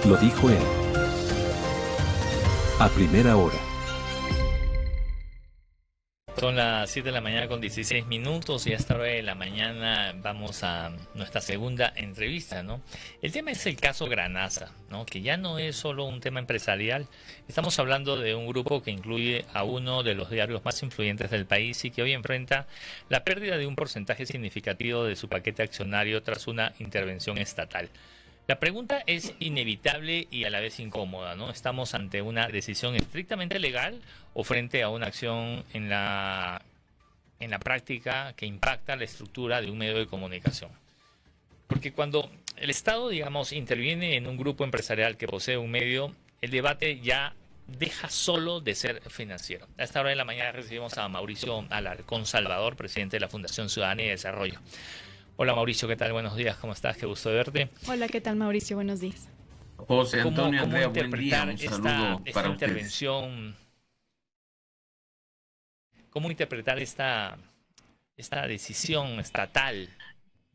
Lo dijo él. A primera hora. Son las 7 de la mañana con 16 minutos y a esta hora de la mañana vamos a nuestra segunda entrevista, ¿no? El tema es el caso Granaza, ¿no? Que ya no es solo un tema empresarial. Estamos hablando de un grupo que incluye a uno de los diarios más influyentes del país y que hoy enfrenta la pérdida de un porcentaje significativo de su paquete accionario tras una intervención estatal. La pregunta es inevitable y a la vez incómoda, ¿no? ¿Estamos ante una decisión estrictamente legal o frente a una acción en la práctica que impacta la estructura de un medio de comunicación? Porque cuando el Estado, digamos, interviene en un grupo empresarial que posee un medio, el debate ya deja solo de ser financiero. A esta hora de la mañana recibimos a Mauricio Alarcón Salvador, presidente de la Fundación Ciudadanía y Desarrollo. Hola Mauricio, ¿qué tal? Buenos días, ¿cómo estás? Qué gusto de verte. Hola, ¿qué tal Mauricio? Buenos días. José Antonio, ¿Cómo Andrea, buen día. interpretar Un saludo para intervención? ¿Cómo interpretar esta decisión estatal,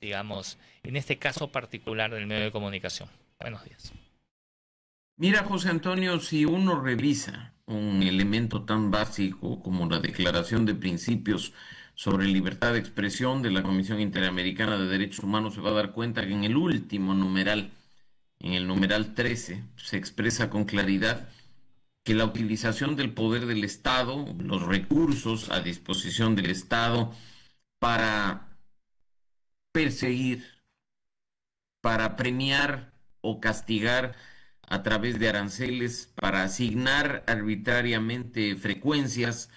digamos, en este caso particular del medio de comunicación? Buenos días. Mira, José Antonio, si uno revisa un elemento tan básico como la Declaración de Principios sobre Libertad de Expresión de la Comisión Interamericana de Derechos Humanos, se va a dar cuenta que en el último numeral, en el numeral 13, se expresa con claridad que la utilización del poder del Estado, los recursos a disposición del Estado para perseguir, para premiar o castigar a través de aranceles, para asignar arbitrariamente frecuencias,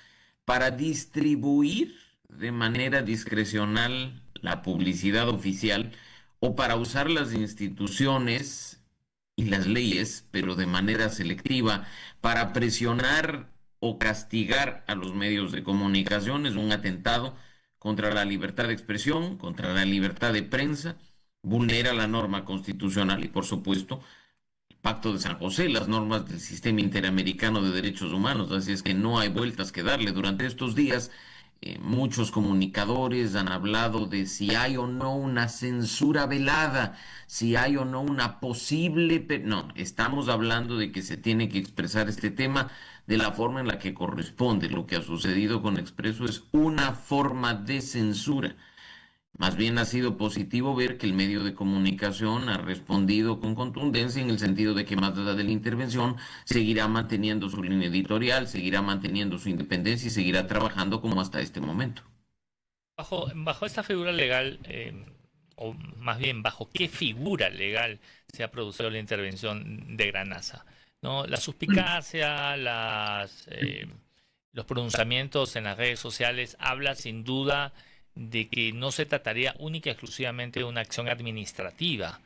para distribuir de manera discrecional la publicidad oficial o para usar las instituciones y las leyes, pero de manera selectiva, para presionar o castigar a los medios de comunicación. Es un atentado contra la libertad de expresión, contra la libertad de prensa, vulnera la norma constitucional y, por supuesto, el Pacto de San José, las normas del Sistema Interamericano de Derechos Humanos. Así es que no hay vueltas que darle. Durante estos días, muchos comunicadores han hablado de si hay o no una censura velada, si hay o no una posible... No, estamos hablando de que se tiene que expresar este tema de la forma en la que corresponde. Lo que ha sucedido con Expreso es una forma de censura. Más bien ha sido positivo ver que el medio de comunicación ha respondido con contundencia en el sentido de que más allá de la intervención seguirá manteniendo su línea editorial, seguirá manteniendo su independencia y seguirá trabajando como hasta este momento. Bajo esta figura legal, o más bien bajo qué figura legal se ha producido la intervención de Granaza, ¿no? La suspicacia, los pronunciamientos en las redes sociales habla sin duda de que no se trataría única y exclusivamente de una acción administrativa,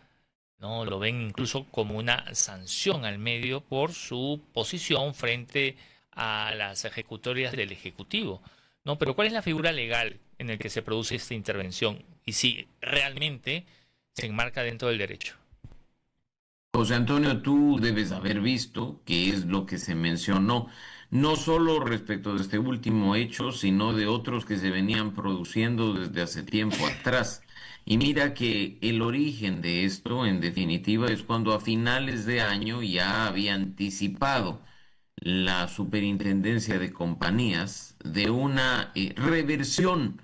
¿no? Lo ven incluso como una sanción al medio por su posición frente a las ejecutorias del Ejecutivo, ¿no? Pero ¿cuál es la figura legal en la que se produce esta intervención? Y si realmente se enmarca dentro del derecho. José Antonio, tú debes haber visto qué es lo que se mencionó, no solo respecto de este último hecho, sino de otros que se venían produciendo desde hace tiempo atrás. Y mira que el origen de esto, en definitiva, es cuando a finales de año ya había anticipado la Superintendencia de Compañías de una reversión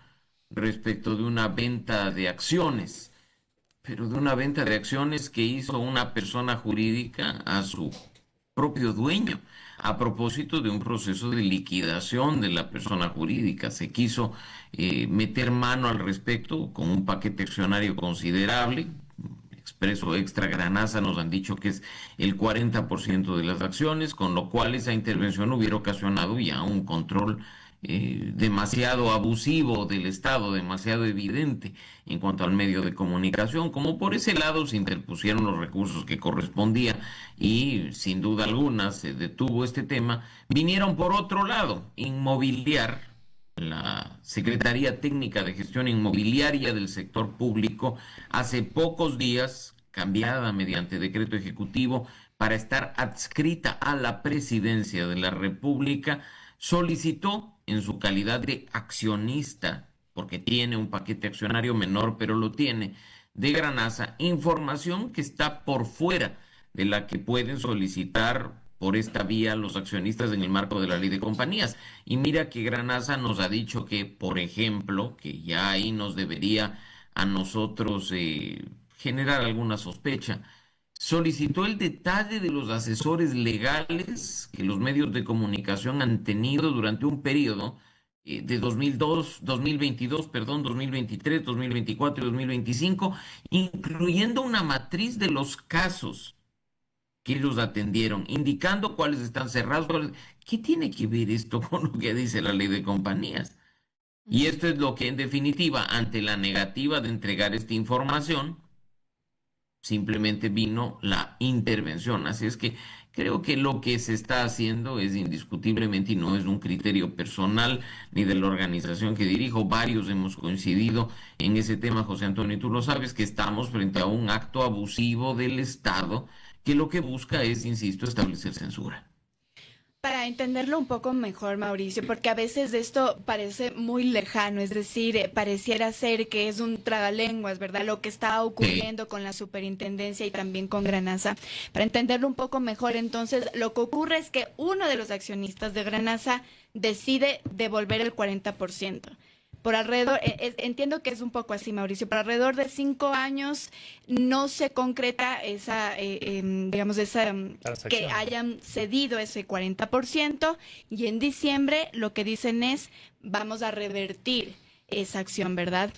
respecto de una venta de acciones, pero de una venta de acciones que hizo una persona jurídica a su propio dueño. A propósito de un proceso de liquidación de la persona jurídica, se quiso meter mano al respecto con un paquete accionario considerable. Expreso Extra Granaza nos han dicho que es el 40% de las acciones, con lo cual esa intervención hubiera ocasionado ya un control demasiado abusivo del Estado, demasiado evidente en cuanto al medio de comunicación. Como por ese lado se interpusieron los recursos que correspondía y sin duda alguna se detuvo este tema, vinieron por otro lado inmobiliar la Secretaría Técnica de Gestión Inmobiliaria del Sector Público hace pocos días, cambiada mediante decreto ejecutivo para estar adscrita a la Presidencia de la República, solicitó en su calidad de accionista, porque tiene un paquete accionario menor, pero lo tiene, de Granaza, información que está por fuera de la que pueden solicitar por esta vía los accionistas en el marco de la ley de compañías. Y mira que Granasa nos ha dicho que, por ejemplo, que ya ahí nos debería a nosotros generar alguna sospecha. Solicitó el detalle de los asesores legales que los medios de comunicación han tenido durante un periodo de 2022, perdón, 2023, 2024 y 2025, incluyendo una matriz de los casos que ellos atendieron, indicando cuáles están cerrados. ¿Qué tiene que ver esto con lo que dice la ley de compañías? Y esto es lo que, en definitiva, ante la negativa de entregar esta información, simplemente vino la intervención. Así es que creo que lo que se está haciendo es indiscutiblemente, y no es un criterio personal ni de la organización que dirijo, varios hemos coincidido en ese tema, José Antonio, y tú lo sabes, que estamos frente a un acto abusivo del Estado que lo que busca es, insisto, establecer censura. Para entenderlo un poco mejor, Mauricio, porque a veces esto parece muy lejano, es decir, pareciera ser que es un tragalenguas, ¿verdad? Lo que está ocurriendo con la superintendencia y también con Granasa. Para entenderlo un poco mejor, entonces, lo que ocurre es que uno de los accionistas de Granasa decide devolver el 40%. Por alrededor, entiendo que es un poco así, Mauricio, por alrededor de 5 años no se concreta esa, digamos, que hayan cedido ese 40%, y en diciembre lo que dicen es, vamos a revertir esa acción, ¿verdad?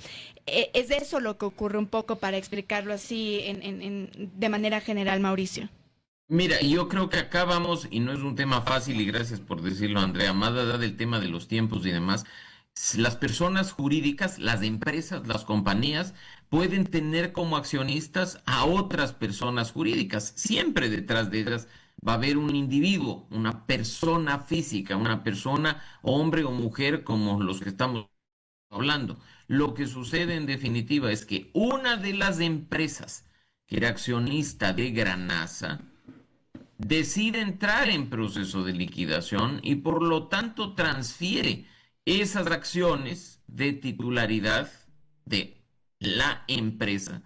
Es eso lo que ocurre un poco, para explicarlo así de manera general, Mauricio. Mira, yo creo que acá vamos, y no es un tema fácil, y gracias por decirlo, Andrea, más allá del tema de los tiempos y demás. Las personas jurídicas, las empresas, las compañías, pueden tener como accionistas a otras personas jurídicas. Siempre detrás de ellas va a haber un individuo, una persona física, una persona, hombre o mujer, como los que estamos hablando. Lo que sucede en definitiva es que una de las empresas que era accionista de Granasa decide entrar en proceso de liquidación y por lo tanto transfiere esas acciones de titularidad de la empresa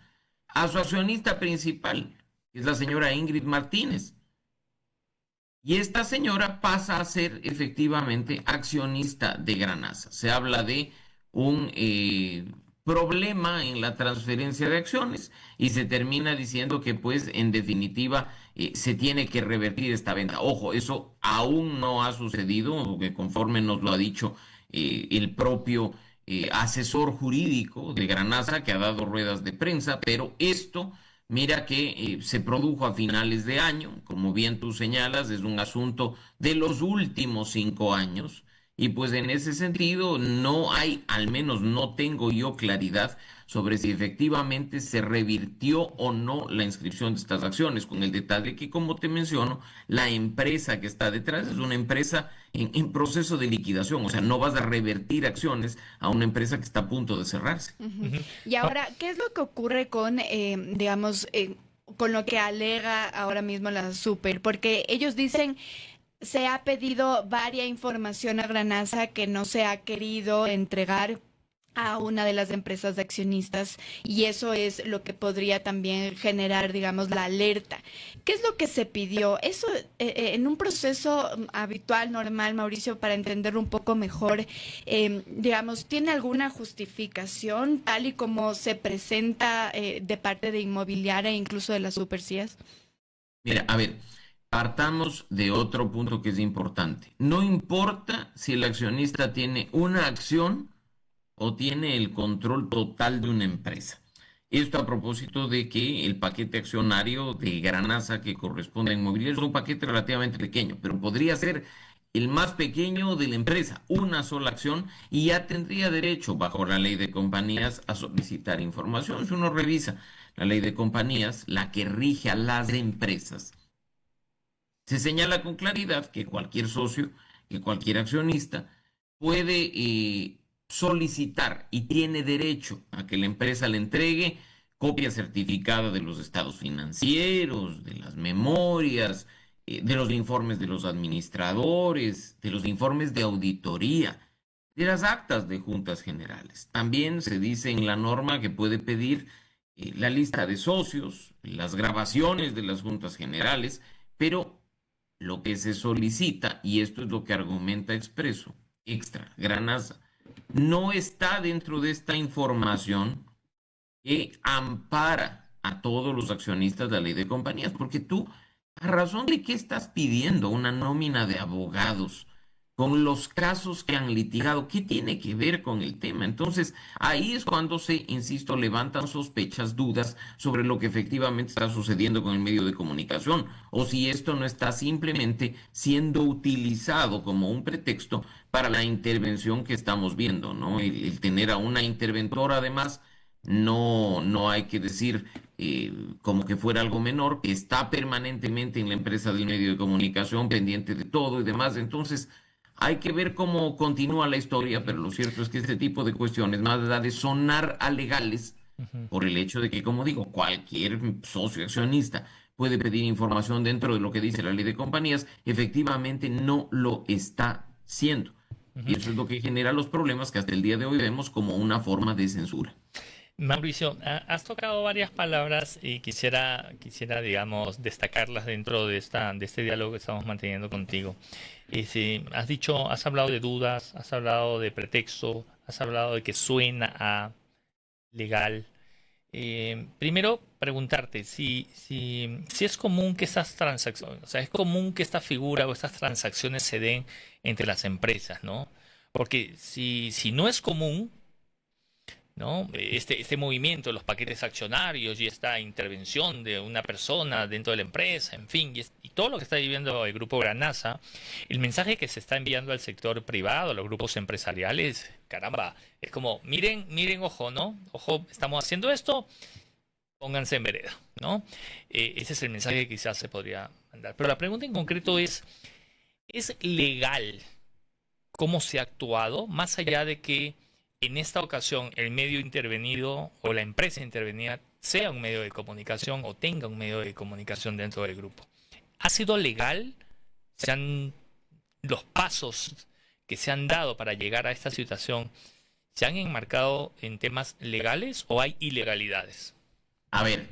a su accionista principal, que es la señora Ingrid Martínez. Y esta señora pasa a ser efectivamente accionista de Granasa. Se habla de un problema en la transferencia de acciones y se termina diciendo que pues en definitiva se tiene que revertir esta venta. Ojo, eso aún no ha sucedido, que conforme nos lo ha dicho el propio asesor jurídico de Granasa, que ha dado ruedas de prensa, pero esto, mira que se produjo a finales de año, como bien tú señalas, es un asunto de los últimos 5 años. Y pues en ese sentido no hay, al menos no tengo yo claridad sobre si efectivamente se revirtió o no la inscripción de estas acciones, con el detalle que, como te menciono, la empresa que está detrás es una empresa en proceso de liquidación. O sea, no vas a revertir acciones a una empresa que está a punto de cerrarse. Y ahora, ¿qué es lo que ocurre con, digamos, con lo que alega ahora mismo la Super? Porque ellos dicen, se ha pedido varia información a Granasa que no se ha querido entregar a una de las empresas de accionistas, y eso es lo que podría también generar, digamos, la alerta. ¿Qué es lo que se pidió? Eso en un proceso habitual, normal, Mauricio, para entenderlo un poco mejor, digamos, ¿tiene alguna justificación tal y como se presenta de parte de Inmobiliaria e incluso de las Supercías? Mira, a ver, partamos de otro punto que es importante. No importa si el accionista tiene una acción o tiene el control total de una empresa. Esto a propósito de que el paquete accionario de Granasa que corresponde a Inmobiliaria es un paquete relativamente pequeño, pero podría ser el más pequeño de la empresa, una sola acción, y ya tendría derecho, bajo la ley de compañías, a solicitar información. Si uno revisa la ley de compañías, la que rige a las empresas, se señala con claridad que cualquier socio, que cualquier accionista puede solicitar y tiene derecho a que la empresa le entregue copia certificada de los estados financieros, de las memorias, de los informes de los administradores, de los informes de auditoría, de las actas de juntas generales. También se dice en la norma que puede pedir la lista de socios, las grabaciones de las juntas generales, pero lo que se solicita, y esto es lo que argumenta Extra, Granaza, no está dentro de esta información que ampara a todos los accionistas de la ley de compañías, porque tú, ¿a razón de qué estás pidiendo una nómina de abogados con los casos que han litigado? ¿Qué tiene que ver con el tema? Entonces, ahí es cuando se, insisto, levantan sospechas, dudas sobre lo que efectivamente está sucediendo con el medio de comunicación, o si esto no está simplemente siendo utilizado como un pretexto para la intervención que estamos viendo, ¿no? El tener a una interventora, además, no hay que decir como que fuera algo menor, que está permanentemente en la empresa del medio de comunicación, pendiente de todo y demás. Entonces, hay que ver cómo continúa la historia, pero lo cierto es que este tipo de cuestiones, más allá de sonar a legales, Ujú. por el hecho de que, como digo, cualquier socio accionista puede pedir información dentro de lo que dice la ley de compañías, efectivamente no lo está siendo. Ujú. Y eso es lo que genera los problemas que hasta el día de hoy vemos como una forma de censura. Mauricio, has tocado varias palabras y digamos, destacarlas dentro de este diálogo que estamos manteniendo contigo. Sí, has hablado de dudas, has hablado de pretexto, has hablado de que suena a legal. Primero, preguntarte si es común que estas transacciones, o sea, es común que esta figura o estas transacciones se den entre las empresas, ¿no? Porque si no es común, ¿no? Este movimiento, los paquetes accionarios y esta intervención de una persona dentro de la empresa, en fin, y todo lo que está viviendo el grupo Granasa, el mensaje que se está enviando al sector privado, a los grupos empresariales, caramba, es como, miren, miren, ojo, ¿no? Ojo, estamos haciendo esto, pónganse en vereda, ¿no? Ese es el mensaje que quizás se podría mandar. Pero la pregunta en concreto ¿es legal cómo se ha actuado, más allá de que en esta ocasión el medio intervenido o la empresa intervenida sea un medio de comunicación o tenga un medio de comunicación dentro del grupo? ¿Ha sido legal? Los pasos que se han dado para llegar a esta situación se han enmarcado en temas legales o hay ilegalidades? A ver,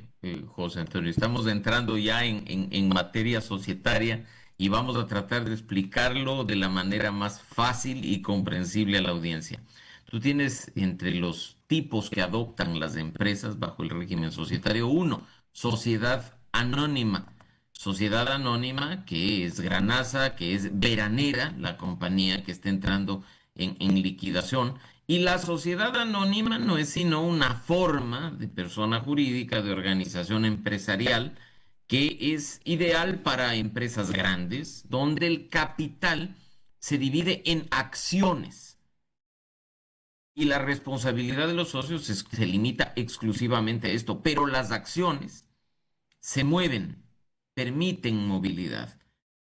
José Antonio, estamos entrando ya en materia societaria y vamos a tratar de explicarlo de la manera más fácil y comprensible a la audiencia. Tú tienes entre los tipos que adoptan las empresas bajo el régimen societario, uno, sociedad anónima. Sociedad anónima que es Granasa, que es Veranera, la compañía que está entrando en liquidación. Y la sociedad anónima no es sino una forma de persona jurídica, de organización empresarial, que es ideal para empresas grandes, donde el capital se divide en acciones y la responsabilidad de los socios se limita exclusivamente a esto, pero las acciones se mueven, permiten movilidad.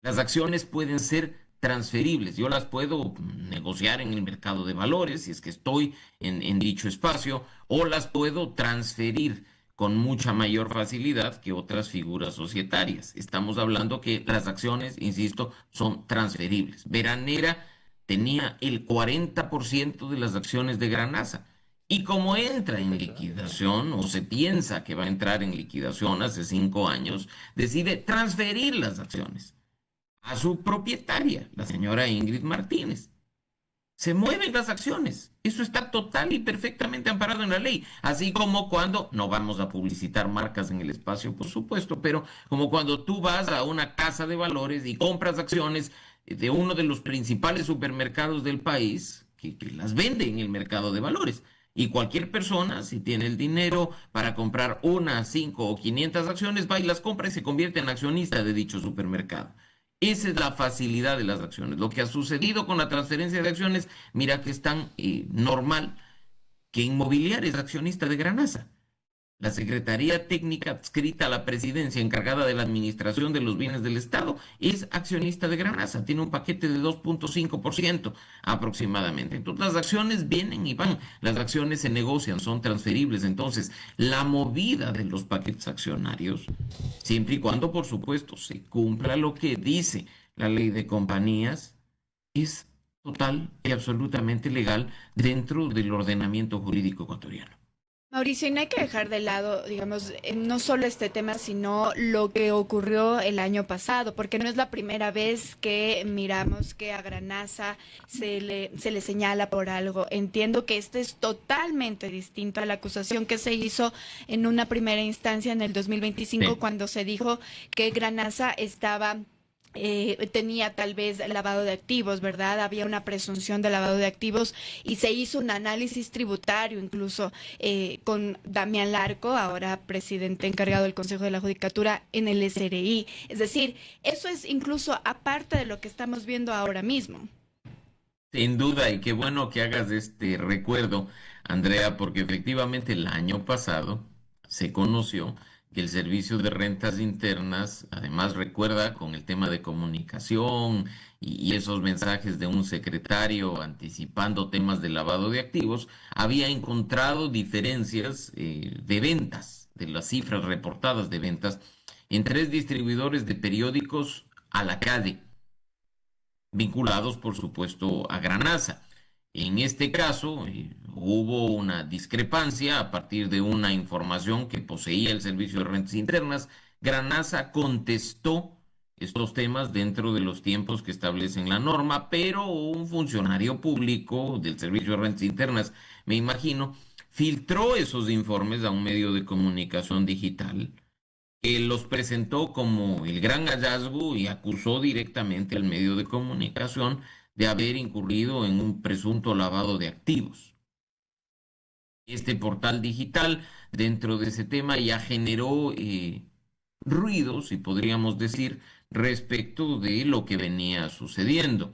Las acciones pueden ser transferibles. Yo las puedo negociar en el mercado de valores si es que estoy en dicho espacio, o las puedo transferir con mucha mayor facilidad que otras figuras societarias. Estamos hablando que las acciones, insisto, son transferibles. Veranera tenía el 40% de las acciones de Granasa. Y como entra en liquidación, o se piensa que va a entrar en liquidación hace 5 años, decide transferir las acciones a su propietaria, la señora Ingrid Martínez. Se mueven las acciones. Eso está total y perfectamente amparado en la ley. Así como cuando, no vamos a publicitar marcas en el espacio, por supuesto, pero como cuando tú vas a una casa de valores y compras acciones de uno de los principales supermercados del país, que las vende en el mercado de valores. Y cualquier persona, si tiene el dinero para comprar una, 5 o 500 acciones, va y las compra y se convierte en accionista de dicho supermercado. Esa es la facilidad de las acciones. Lo que ha sucedido con la transferencia de acciones, mira que es tan normal que Inmobiliaria es accionista de Granasa. La Secretaría Técnica adscrita a la Presidencia encargada de la administración de los bienes del Estado es accionista de Granasa, tiene un paquete de 2.5% aproximadamente. Entonces las acciones vienen y van, las acciones se negocian, son transferibles. Entonces la movida de los paquetes accionarios, siempre y cuando por supuesto se cumpla lo que dice la ley de compañías, es total y absolutamente legal dentro del ordenamiento jurídico ecuatoriano. Mauricio, y no hay que dejar de lado, digamos, no solo este tema, sino lo que ocurrió el año pasado, porque no es la primera vez que miramos que a Granaza se le señala por algo. Entiendo que este es totalmente distinto a la acusación que se hizo en una primera instancia en el 2025, Sí. cuando se dijo que Granaza tenía tal vez lavado de activos, ¿verdad? Había una presunción de lavado de activos y se hizo un análisis tributario incluso con Damián Larco, ahora presidente encargado del Consejo de la Judicatura en el SRI. Es decir, eso es incluso aparte de lo que estamos viendo ahora mismo. Sin duda, y qué bueno que hagas este recuerdo, Andrea, porque efectivamente el año pasado se conoció que el Servicio de Rentas Internas, además recuerda con el tema de comunicación y esos mensajes de un secretario anticipando temas de lavado de activos, había encontrado diferencias de ventas, de las cifras reportadas de ventas, en tres distribuidores de periódicos a la calle vinculados, por supuesto, a Granaza. En este caso, hubo una discrepancia a partir de una información que poseía el Servicio de Rentas Internas. Granaza contestó estos temas dentro de los tiempos que establecen la norma, pero un funcionario público del Servicio de Rentas Internas, me imagino, filtró esos informes a un medio de comunicación digital que los presentó como el gran hallazgo y acusó directamente al medio de comunicación de haber incurrido en un presunto lavado de activos. Este portal digital dentro de ese tema ya generó ruidos, si podríamos decir, respecto de lo que venía sucediendo.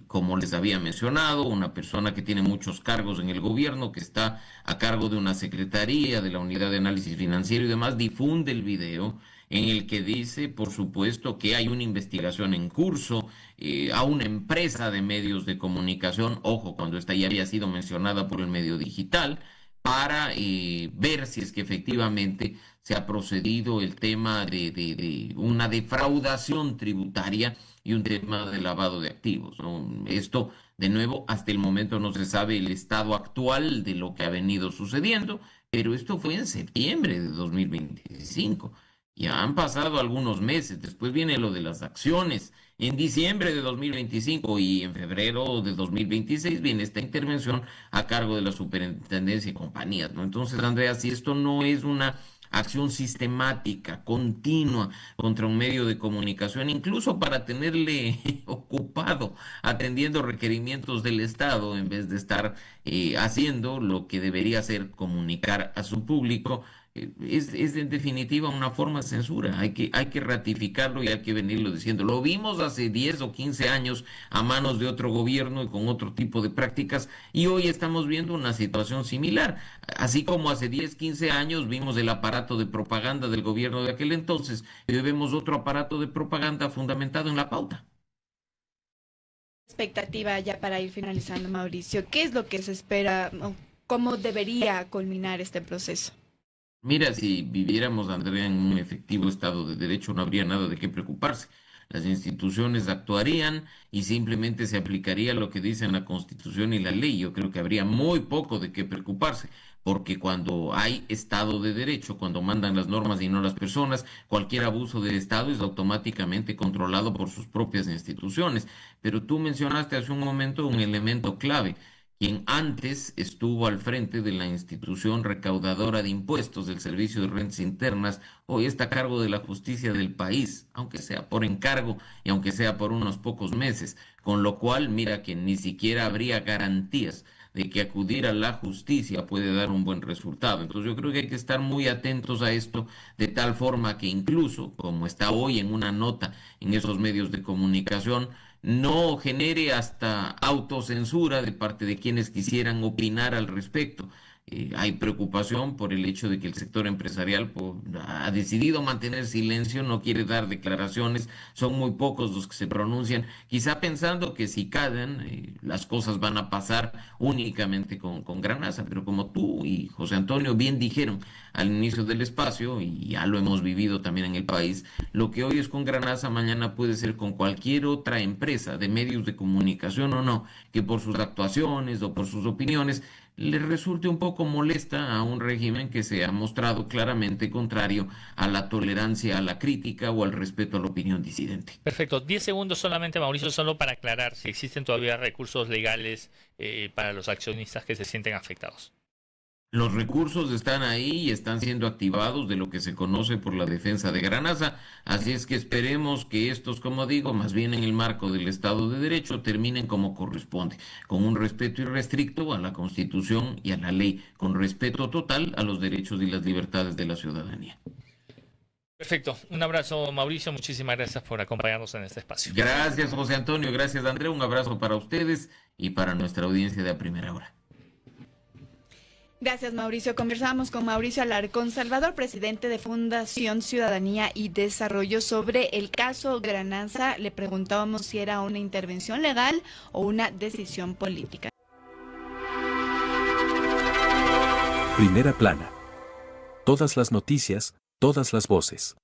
Como les había mencionado, una persona que tiene muchos cargos en el gobierno, que está a cargo de una secretaría, de la unidad de análisis financiero y demás, difunde el video en el que dice, por supuesto, que hay una investigación en curso a una empresa de medios de comunicación, ojo, cuando esta ya había sido mencionada por el medio digital, para ver si es que efectivamente se ha procedido el tema de una defraudación tributaria y un tema de lavado de activos, ¿no? Esto, de nuevo, hasta el momento no se sabe el estado actual de lo que ha venido sucediendo, pero esto fue en septiembre de 2025. Ya han pasado algunos meses, después viene lo de las acciones. En diciembre de 2025 y en febrero de 2026 viene esta intervención a cargo de la Superintendencia y compañías, ¿no? Entonces, Andrea, si esto no es una acción sistemática, continua contra un medio de comunicación, incluso para tenerle ocupado atendiendo requerimientos del Estado en vez de estar haciendo lo que debería hacer, comunicar a su público, es en definitiva una forma de censura. Hay que ratificarlo y hay que venirlo diciendo. Lo vimos hace 10 o 15 años a manos de otro gobierno y con otro tipo de prácticas y hoy estamos viendo una situación similar. Así como hace 10, 15 años vimos el aparato de propaganda del gobierno de aquel entonces, y hoy vemos otro aparato de propaganda fundamentado en la pauta. Expectativa ya para ir finalizando, Mauricio. ¿Qué es lo que se espera? ¿Cómo debería culminar este proceso? Mira, si viviéramos, Andrea, en un efectivo Estado de Derecho, no habría nada de qué preocuparse. Las instituciones actuarían y simplemente se aplicaría lo que dicen la Constitución y la ley. Yo creo que habría muy poco de qué preocuparse, porque cuando hay Estado de Derecho, cuando mandan las normas y no las personas, cualquier abuso del Estado es automáticamente controlado por sus propias instituciones. Pero tú mencionaste hace un momento un elemento clave. Quien antes estuvo al frente de la institución recaudadora de impuestos del Servicio de Rentas Internas, hoy está a cargo de la justicia del país, aunque sea por encargo y aunque sea por unos pocos meses, con lo cual mira que ni siquiera habría garantías de que acudir a la justicia puede dar un buen resultado. Entonces yo creo que hay que estar muy atentos a esto, de tal forma que incluso, como está hoy en una nota en esos medios de comunicación, no genere hasta autocensura de parte de quienes quisieran opinar al respecto. Hay preocupación por el hecho de que el sector empresarial ha decidido mantener silencio, no quiere dar declaraciones, son muy pocos los que se pronuncian, quizá pensando que si callan, las cosas van a pasar únicamente con Granaza, pero como tú y José Antonio bien dijeron al inicio del espacio, y ya lo hemos vivido también en el país, lo que hoy es con Granaza, mañana puede ser con cualquier otra empresa de medios de comunicación o no, que por sus actuaciones o por sus opiniones le resulte un poco molesta a un régimen que se ha mostrado claramente contrario a la tolerancia a la crítica o al respeto a la opinión disidente. Perfecto. 10 segundos solamente, Mauricio, solo para aclarar si existen todavía recursos legales para los accionistas que se sienten afectados. Los recursos están ahí y están siendo activados de lo que se conoce por la defensa de Granaza, así es que esperemos que estos, como digo, más bien en el marco del Estado de Derecho, terminen como corresponde, con un respeto irrestricto a la Constitución y a la ley, con respeto total a los derechos y las libertades de la ciudadanía. Perfecto. Un abrazo, Mauricio. Muchísimas gracias por acompañarnos en este espacio. Gracias, José Antonio. Gracias, André. Un abrazo para ustedes y para nuestra audiencia de A Primera Hora. Gracias, Mauricio. Conversamos con Mauricio Alarcón Salvador, presidente de Fundación Ciudadanía y Desarrollo, sobre el caso Granaza. Le preguntábamos si era una intervención legal o una decisión política. Primera plana. Todas las noticias, todas las voces.